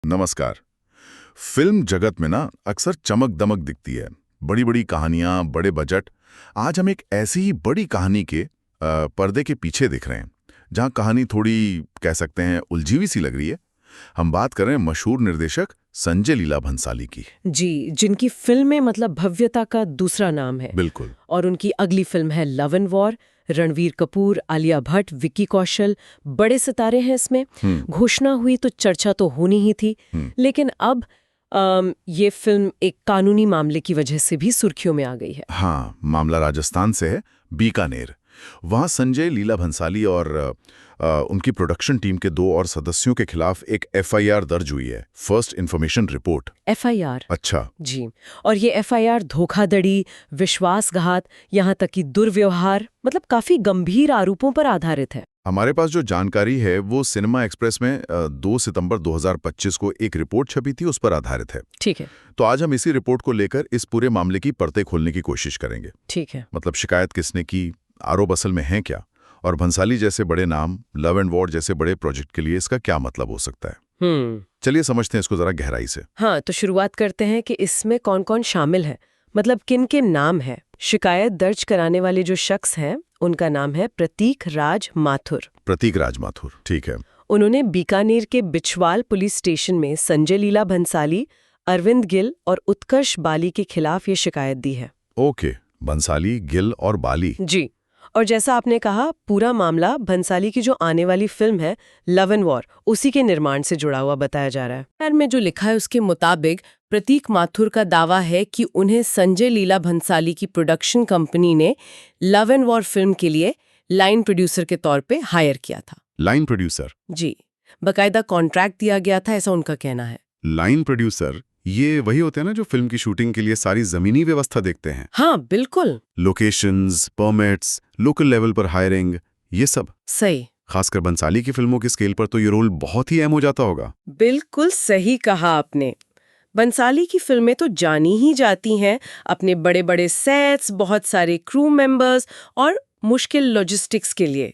नमस्कार। फिल्म जगत में ना अक्सर चमक दमक दिखती है, बड़ी बड़ी कहानियां, बड़े बजट। आज हम एक ऐसी ही बड़ी कहानी के पर्दे के पीछे दिख रहे हैं, जहां कहानी थोड़ी कह सकते हैं उलझी हुई सी लग रही है। हम बात कर रहे हैं मशहूर निर्देशक संजय लीला भंसाली की। जी, जिनकी फिल्में मतलब भव्यता का दूसरा नाम है। बिल्कुल। और उनकी अगली फिल्म है love and war. Ranveer Kapoor, Alia Bhatt, Vicky Kaushal, बड़े सितारे हैं इसमें। घोषणा हुई तो चर्चा तो होनी ही थी, लेकिन अब ये फिल्म एक कानूनी मामले की वजह से भी सुर्खियों में आ गई है। हाँ, मामला राजस्थान से है, बीकानेर। वहां संजय लीला भंसाली और उनकी प्रोडक्शन टीम के 2 और सदस्यों के खिलाफ एक एफआईआर दर्ज हुई है, फर्स्ट इन्फॉर्मेशन रिपोर्ट। एफआईआर? अच्छा। जी। और ये एफआईआर धोखाधड़ी, विश्वासघात, यहाँ तक कि दुर्व्यवहार, मतलब काफी गंभीर आरोपों पर आधारित है। हमारे पास जो जानकारी है वो सिनेमा एक्सप्रेस में 2 सितंबर 2025 को एक रिपोर्ट छपी थी, उस पर आधारित है। ठीक है। तो आज हम इसी रिपोर्ट को लेकर इस पूरे मामले की परतें खोलने की कोशिश करेंगे। ठीक है। मतलब शिकायत किसने की, आरोप असल में हैं क्या, और भंसाली जैसे बड़े नाम, लव एंड वॉर जैसे बड़े प्रोजेक्ट के लिए इसका क्या मतलब हो सकता है। चलिए समझते हैं इसको जरा गहराई से। हाँ, तो शुरुआत करते हैं कि इसमें कौन कौन शामिल है, मतलब किन के नाम है। शिकायत दर्ज कराने वाले जो शख्स हैं उनका नाम है प्रतीक राज माथुर। प्रतीक राज माथुर, ठीक है। उन्होंने बीकानेर के बिछवाल पुलिस स्टेशन में संजय लीला भंसाली, अरविंद गिल और उत्कर्ष बाली के खिलाफ ये शिकायत दी है। ओके, भंसाली, गिल और बाली। जी। और जैसा आपने कहा, पूरा मामला भंसाली की जो आने वाली फिल्म है लव एंड वॉर, उसी के निर्माण से जुड़ा हुआ बताया जा रहा है। एफआईआर में जो लिखा है उसके मुताबिक प्रतीक माथुर का दावा है कि उन्हें संजय लीला भंसाली की प्रोडक्शन कंपनी ने लव एंड वॉर फिल्म के लिए लाइन प्रोड्यूसर के तौर पे हायर किया था। Line producer? जी, बकायदा कॉन्ट्रैक्ट दिया गया था, ऐसा उनका कहना है। लाइन प्रोड्यूसर ये वही होते हैं ना जो फिल्म की शूटिंग के लिए सारी जमीनी व्यवस्था देखते हैं? हाँ, बिल्कुल। लोकेशंस, परमिट्स, लोकल लेवल पर हायरिंग, ये सब। सही। खासकर बंसाली की फिल्मों के स्केल पर तो ये रोल बहुत ही अहम हो जाता होगा। बिल्कुल सही कहा आपने। बंसाली की फिल्में तो जानी ही जाती हैं अपने बड़े बड़े सेट्स, बहुत सारे क्रू मेंबर्स और मुश्किल लॉजिस्टिक्स के लिए।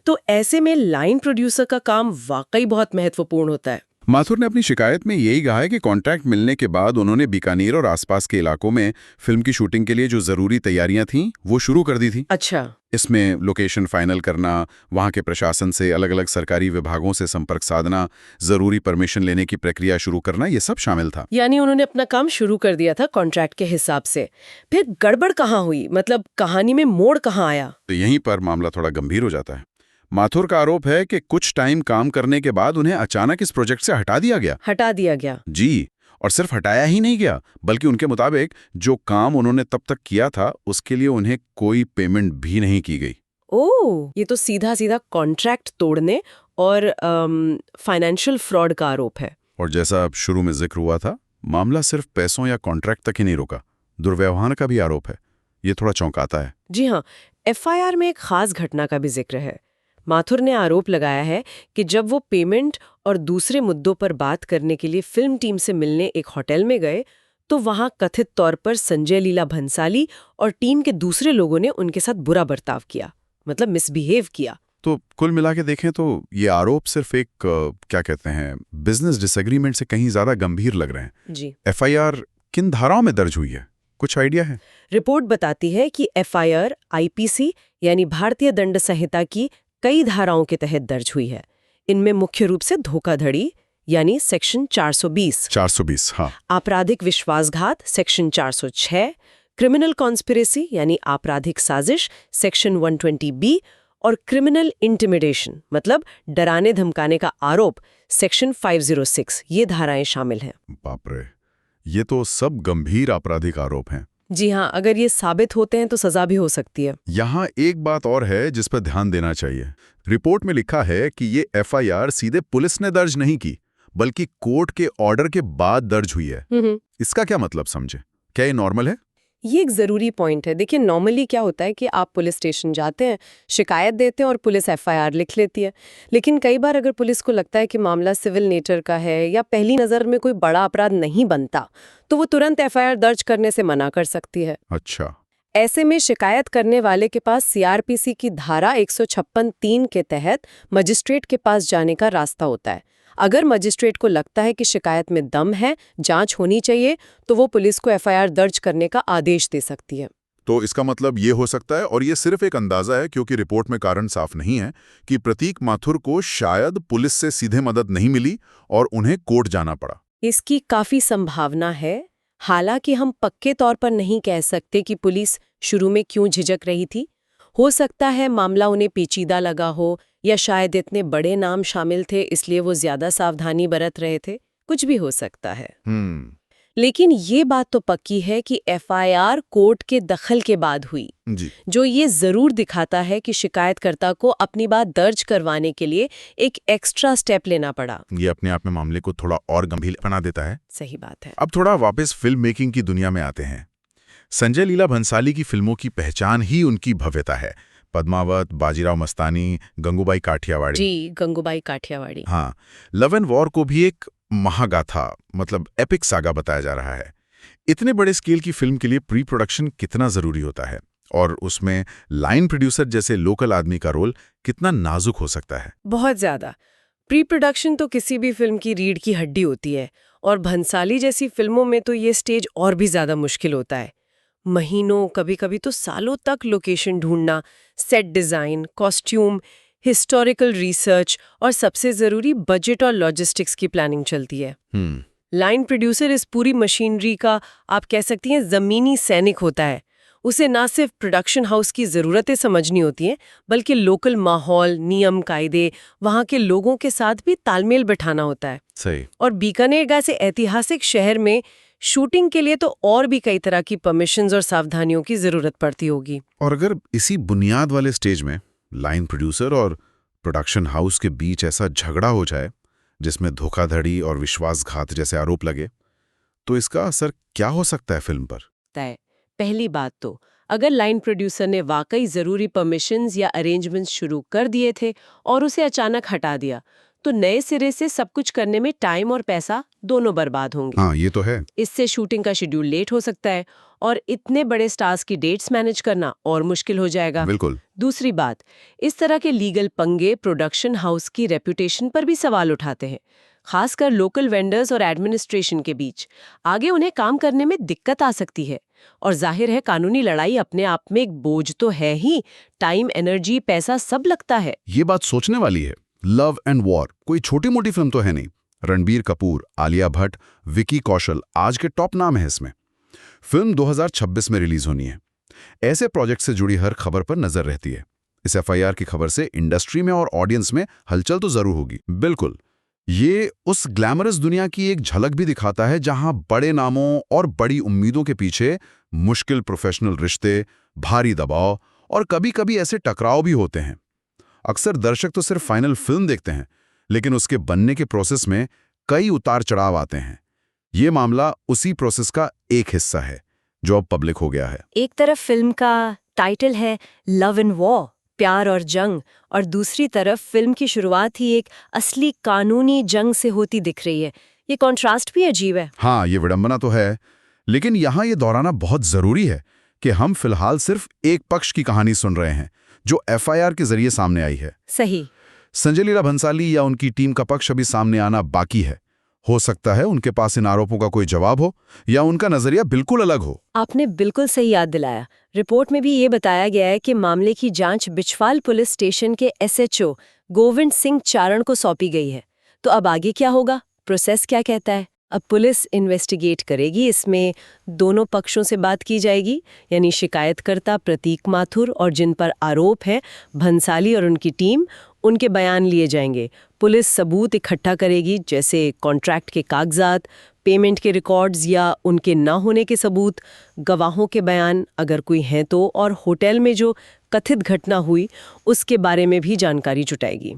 तो ऐसे में लाइन प्रोड्यूसर का काम वाकई बहुत महत्वपूर्ण होता है। माथुर ने अपनी शिकायत में यही कहा है कि कॉन्ट्रैक्ट मिलने के बाद उन्होंने बीकानेर और आसपास के इलाकों में फिल्म की शूटिंग के लिए जो जरूरी तैयारियां थीं वो शुरू कर दी थी। अच्छा। इसमें लोकेशन फाइनल करना, वहां के प्रशासन से अलग अलग सरकारी विभागों से संपर्क साधना, जरूरी परमिशन लेने की प्रक्रिया शुरू करना, ये सब शामिल था। यानी उन्होंने अपना काम शुरू कर दिया था कॉन्ट्रैक्ट के हिसाब से। फिर गड़बड़ कहाँ हुई, मतलब कहानी में मोड़ कहाँ आया? तो यहीं पर मामला थोड़ा गंभीर हो जाता है। माथुर का आरोप है कि कुछ टाइम काम करने के बाद उन्हें अचानक इस प्रोजेक्ट से हटा दिया गया। हटा दिया गया? जी, और सिर्फ हटाया ही नहीं गया, बल्कि उनके मुताबिक जो काम उन्होंने तब तक किया था उसके लिए उन्हें कोई पेमेंट भी नहीं की गई। ओह, ये तो सीधा सीधा कॉन्ट्रैक्ट तोड़ने और फाइनेंशियल फ्रॉड का आरोप है। और जैसा अब शुरू में जिक्र हुआ था, मामला सिर्फ पैसों या कॉन्ट्रैक्ट तक ही नहीं रुका, दुर्व्यवहार का भी आरोप है। ये थोड़ा चौंकाता है। जी हाँ, एफआईआर में एक खास घटना का भी जिक्र है। माथुर ने आरोप लगाया है कि जब वो पेमेंट और दूसरे मुद्दों पर बात करने के लिए फिल्म टीम से मिलने एक होटल में गए, तो वहां कथित तौर पर संजय लीला भंसाली और टीम के दूसरे लोगों ने उनके साथ बुरा बर्ताव किया, मतलब मिसबिहेव किया। तो कुल मिला के देखें तो ये आरोप सिर्फ एक क्या कहते हैं, बिजनेस डिसएग्रीमेंट से कहीं ज्यादा गंभीर लग रहे हैं। जी। एफआईआर किन धाराओं में दर्ज हुई है, कुछ आइडिया है? रिपोर्ट बताती है कि एफआईआर आईपीसी यानी भारतीय दंड संहिता की कई धाराओं के तहत दर्ज हुई है। इनमें मुख्य रूप से धोखाधड़ी यानी सेक्शन 420, हाँ। आपराधिक विश्वासघात सेक्शन 406, क्रिमिनल कॉन्स्पिरेसी यानी आपराधिक साजिश सेक्शन 120B और क्रिमिनल इंटिमिडेशन मतलब डराने धमकाने का आरोप सेक्शन 506, ये धाराएं शामिल हैं। बाप रे, ये तो सब गंभीर आपराधिक आरोप हैं। जी हाँ, अगर ये साबित होते हैं तो सजा भी हो सकती है। यहाँ एक बात और है जिस पर ध्यान देना चाहिए। रिपोर्ट में लिखा है कि ये एफआईआर सीधे पुलिस ने दर्ज नहीं की, बल्कि कोर्ट के ऑर्डर के बाद दर्ज हुई है। इसका क्या मतलब समझे? क्या ये नॉर्मल है? ये एक जरूरी पॉइंट है। देखिए, नॉर्मली क्या होता है कि आप पुलिस स्टेशन जाते हैं, शिकायत देते हैं और पुलिस एफआईआर लिख लेती है। लेकिन कई बार अगर पुलिस को लगता है कि मामला सिविल नेचर का है या पहली नजर में कोई बड़ा अपराध नहीं बनता, तो वो तुरंत एफआईआर दर्ज करने से मना कर सकती है। अच्छा। ऐसे में शिकायत करने वाले के पास सीआरपीसी की धारा 156(3) के तहत मजिस्ट्रेट के पास जाने का रास्ता होता है। अगर मजिस्ट्रेट को लगता है कि शिकायत में दम है, जांच होनी चाहिए, तो वो पुलिस को एफआईआर दर्ज करने का आदेश दे सकती है। तो इसका मतलब ये हो सकता है, और ये सिर्फ एक अंदाजा है क्योंकि रिपोर्ट में कारण साफ नहीं है, कि प्रतीक माथुर को शायद पुलिस से सीधे मदद नहीं मिली और उन्हें कोर्ट जाना पड़ा। इसकी काफी संभावना है। हालांकि हम पक्के तौर पर नहीं कह सकते कि पुलिस शुरू में क्यों झिझक रही थी। हो सकता है मामला उन्हें पेचीदा लगा हो, या शायद इतने बड़े नाम शामिल थे इसलिए वो ज्यादा सावधानी बरत रहे थे। कुछ भी हो सकता है। लेकिन ये बात तो पक्की है कि एफआईआर कोर्ट के दखल के बाद हुई, जी। जो ये जरूर दिखाता है कि शिकायतकर्ता को अपनी बात दर्ज करवाने के लिए एक एक्स्ट्रा स्टेप लेना पड़ा। ये अपने आप में मामले को थोड़ा और गंभीर बना देता है। सही बात है। अब थोड़ा वापस फिल्म मेकिंग की दुनिया में आते हैं। संजय लीला भंसाली की फिल्मों की पहचान ही उनकी भव्यता है। पद्मावत, बाजीराव मस्तानी, गंगूबाई काठियावाड़ी। जी, गंगूबाई काठियावाड़ी। हाँ, लव एंड वॉर को भी एक महागाथा, मतलब एपिक सागा बताया जा रहा है। इतने बड़े स्केल की फिल्म के लिए प्री प्रोडक्शन कितना जरूरी होता है, और उसमें लाइन प्रोड्यूसर जैसे लोकल आदमी का रोल कितना नाजुक हो सकता है। बहुत ज्यादा। प्री प्रोडक्शन तो किसी भी फिल्म की रीढ़ की हड्डी होती है, और भंसाली जैसी फिल्मों में तो ये स्टेज और भी ज्यादा मुश्किल होता है। महीनों, कभी कभी तो सालों तक लोकेशन ढूंढना, set design, costume, historical research और सबसे जरूरी बजट और लॉजिस्टिक्स की प्लानिंग चलती है। लाइन प्रोड्यूसर इस पूरी मशीनरी का, आप कह सकती हैं, जमीनी सैनिक होता है। उसे ना सिर्फ प्रोडक्शन हाउस की ज़रूरतें समझनी होती हैं, बल्कि लोकल माहौल, नियम कायदे, वहाँ के लोगों के साथ भी तालमेल बिठाना होता है। सही। और बीकानेर जैसे ऐतिहासिक शहर में शूटिंग के लिए तो और भी कई तरह की परमिशंस और सावधानियों की ज़रूरत पड़ती होगी। और अगर इसी बुनियाद वाले स्टेज में लाइन प्रोड्यूसर और प्रोडक्शन हाउस के बीच ऐसा झगड़ा हो जाए जिसमें धोखाधड़ी और विश्वासघात जैसे आरोप लगे, तो इसका असर क्या हो सकता है फिल्म पर? पहली बात तो, अगर लाइन प्रोड्यूसर ने वाकई ज़रूरी परमिशंस या अरेंजमेंट्स शुरू कर दिए थे और उसे अचानक हटा दिया, तो नए सिरे से सब कुछ करने में टाइम और पैसा दोनों बर्बाद होंगे। हाँ, ये तो है। इससे शूटिंग का शेड्यूल लेट हो सकता है और इतने बड़े स्टार्स की डेट्स मैनेज करना और मुश्किल हो जाएगा। बिल्कुल। दूसरी बात, इस तरह के लीगल पंगे प्रोडक्शन हाउस की रेपुटेशन पर भी सवाल उठाते हैं, खासकर लोकल वेंडर्स और एडमिनिस्ट्रेशन के बीच। आगे उन्हें काम करने में दिक्कत आ सकती है। और जाहिर है कानूनी लड़ाई अपने आप में एक बोझ तो है ही, टाइम, एनर्जी, पैसा सब लगता है। ये बात सोचने वाली है। लव एंड वॉर कोई छोटी मोटी फिल्म तो है नहीं। रणबीर कपूर, आलिया भट्ट, विकी कौशल आज के टॉप नाम है इसमें। फिल्म 2026 में रिलीज होनी है। ऐसे प्रोजेक्ट से जुड़ी हर खबर पर नजर रहती है। इस एफआईआर की खबर से इंडस्ट्री में और ऑडियंस में हलचल तो जरूर होगी। बिल्कुल, ये उस ग्लैमरस दुनिया की एक झलक भी दिखाता है जहां बड़े नामों और बड़ी उम्मीदों के पीछे मुश्किल प्रोफेशनल रिश्ते, भारी दबाव और कभी-कभी ऐसे टकराव भी होते हैं। अक्सर दर्शक तो सिर्फ फाइनल फिल्म देखते हैं, लेकिन उसके बनने के प्रोसेस में कई उतार चढ़ाव आते हैं। ये मामला उसी प्रोसेस का एक हिस्सा है जो अब पब्लिक हो गया है। एक तरफ फिल्म का टाइटल है लव एंड वॉर, प्यार और जंग, और दूसरी तरफ फिल्म की शुरुआत ही एक असली कानूनी जंग से होती दिख रही है। ये कॉन्ट्रास्ट भी अजीब है। हाँ, ये विडंबना तो है, लेकिन यहाँ ये दोहराना बहुत जरूरी है कि हम फिलहाल सिर्फ एक पक्ष की कहानी सुन रहे हैं जो एफआईआर के जरिए सामने आई है। सही। संजय लीला भंसाली या उनकी टीम का पक्ष अभी सामने आना बाकी है। हो सकता है उनके पास इन आरोपों का कोई जवाब हो या उनका नजरिया बिल्कुल अलग हो। आपने बिल्कुल सही याद दिलाया। रिपोर्ट में भी ये बताया गया है कि मामले की जांच बिछवाल पुलिस स्टेशन के एसएचओ गोविंद सिंह चारण को सौंपी गई है। तो अब आगे क्या होगा? प्रोसेस क्या कहता है? अब पुलिस इन्वेस्टिगेट करेगी, इसमें दोनों पक्षों से बात की जाएगी, यानी शिकायतकर्ता प्रतीक माथुर और जिन पर आरोप है भंसाली और उनकी टीम, उनके बयान लिए जाएंगे। पुलिस सबूत इकट्ठा करेगी, जैसे कॉन्ट्रैक्ट के कागजात, पेमेंट के रिकॉर्ड्स या उनके ना होने के सबूत, गवाहों के बयान अगर कोई हैं तो, और होटल में जो कथित घटना हुई उसके बारे में भी जानकारी जुटाएगी।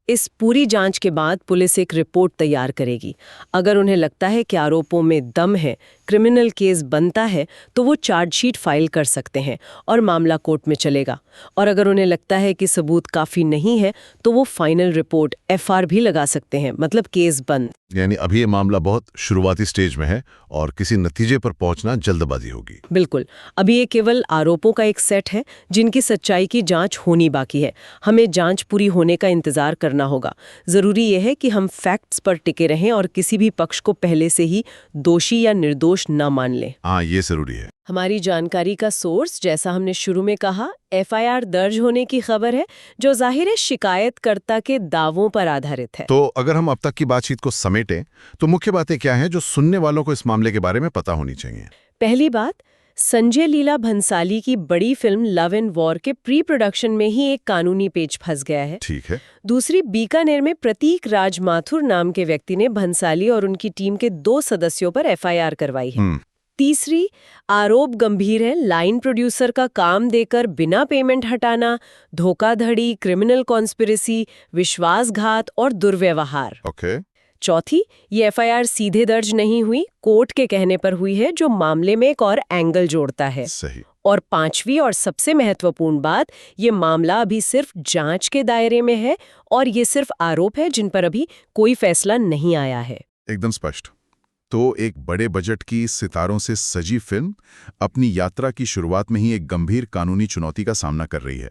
इस पूरी जांच के बाद पुलिस एक रिपोर्ट तैयार करेगी। अगर उन्हें लगता है कि आरोपों में दम है, क्रिमिनल केस बनता है तो वो चार्जशीट फाइल कर सकते हैं और मामला कोर्ट में चलेगा। और अगर उन्हें लगता है कि सबूत काफ़ी नहीं है तो वो फाइनल रिपोर्ट एफआर भी लगा सकते हैं, मतलब केस बंद। यानी अभी ये मामला बहुत शुरुआती स्टेज में है और किसी नतीजे पर पहुंचना जल्दबाजी होगी। बिल्कुल, अभी ये केवल आरोपों का एक सेट है जिनकी सच्चाई की जांच होनी बाकी है। हमें जांच पूरी होने का इंतजार करना होगा। जरूरी यह है कि हम फैक्ट्स पर टिके रहें और किसी भी पक्ष को पहले से ही दोषी या निर्दोष न मान लें। हाँ, ये जरूरी है। हमारी जानकारी का सोर्स, जैसा हमने शुरू में कहा, एफआईआर दर्ज होने की खबर है जो जाहिर है शिकायतकर्ता के दावों पर आधारित है। तो अगर हम अब तक की बातचीत को समेटें तो मुख्य बातें क्या हैं जो सुनने वालों को इस मामले के बारे में पता होनी चाहिए? पहली बात, संजय लीला भंसाली की बड़ी फिल्म लव एंड वॉर के प्री प्रोडक्शन में ही एक कानूनी पेच फंस गया है। ठीक है। दूसरी, बीकानेर में प्रतीक राज माथुर नाम के व्यक्ति ने भंसाली और उनकी टीम के 2 सदस्यों पर एफआईआर करवाई है। तीसरी, आरोप गंभीर है, लाइन प्रोड्यूसर का काम देकर बिना पेमेंट हटाना, धोखाधड़ी, क्रिमिनल कॉन्स्पिरेसी, विश्वासघात और दुर्व्यवहार। ओके। चौथी, ये एफआईआर सीधे दर्ज नहीं हुई, कोर्ट के कहने पर हुई है, जो मामले में एक और एंगल जोड़ता है। सही। और पांचवी और सबसे महत्वपूर्ण बात, ये मामला अभी सिर्फ जांच के दायरे में है और ये सिर्फ आरोप है जिन पर अभी कोई फैसला नहीं आया है। एकदम स्पष्ट। तो एक बड़े बजट की सितारों से सजी फिल्म अपनी यात्रा की शुरुआत में ही एक गंभीर कानूनी चुनौती का सामना कर रही है।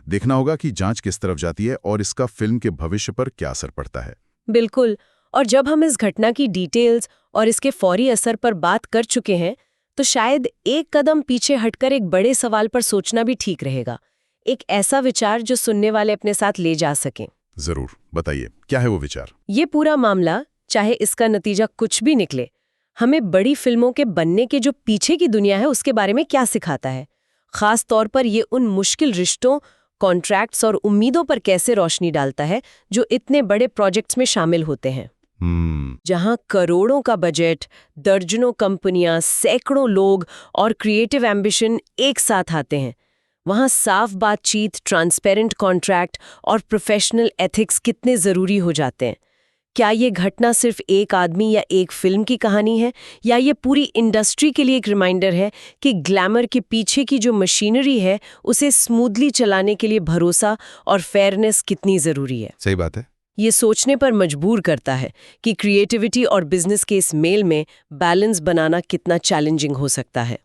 देखना होगा कि जांच किस तरफ जाती है और इसका फिल्म के भविष्य पर क्या असर पड़ता है। बिल्कुल, और जब हम इस घटना की डिटेल्स और इसके फौरी असर पर बात कर चुके हैं तो शायद एक कदम पीछे हटकर एक बड़े सवाल पर सोचना भी ठीक रहेगा। एक ऐसा विचार जो सुनने वाले अपने साथ ले जा सकें। जरूर, बताइए, क्या है वो विचार? ये पूरा मामला, चाहे इसका नतीजा कुछ भी निकले, हमें बड़ी फिल्मों के बनने के जो पीछे की दुनिया है उसके बारे में क्या सिखाता है। खास तौर पर ये उन मुश्किल रिश्तों, कॉन्ट्रैक्ट्स और उम्मीदों पर कैसे रोशनी डालता है जो इतने बड़े प्रोजेक्ट्स में शामिल होते हैं। जहां करोड़ों का बजट, दर्जनों कंपनियां, सैकड़ों लोग और क्रिएटिव एम्बिशन एक साथ आते हैं, वहां साफ बातचीत, ट्रांसपेरेंट कॉन्ट्रैक्ट और प्रोफेशनल एथिक्स कितने जरूरी हो जाते हैं। क्या ये घटना सिर्फ एक आदमी या एक फिल्म की कहानी है, या ये पूरी इंडस्ट्री के लिए एक रिमाइंडर है कि ग्लैमर के पीछे की जो मशीनरी है उसे स्मूथली चलाने के लिए भरोसा और फेयरनेस कितनी जरूरी है। सही बात है। ये सोचने पर मजबूर करता है कि क्रिएटिविटी और बिजनेस के इस मेल में बैलेंस बनाना कितना चैलेंजिंग हो सकता है।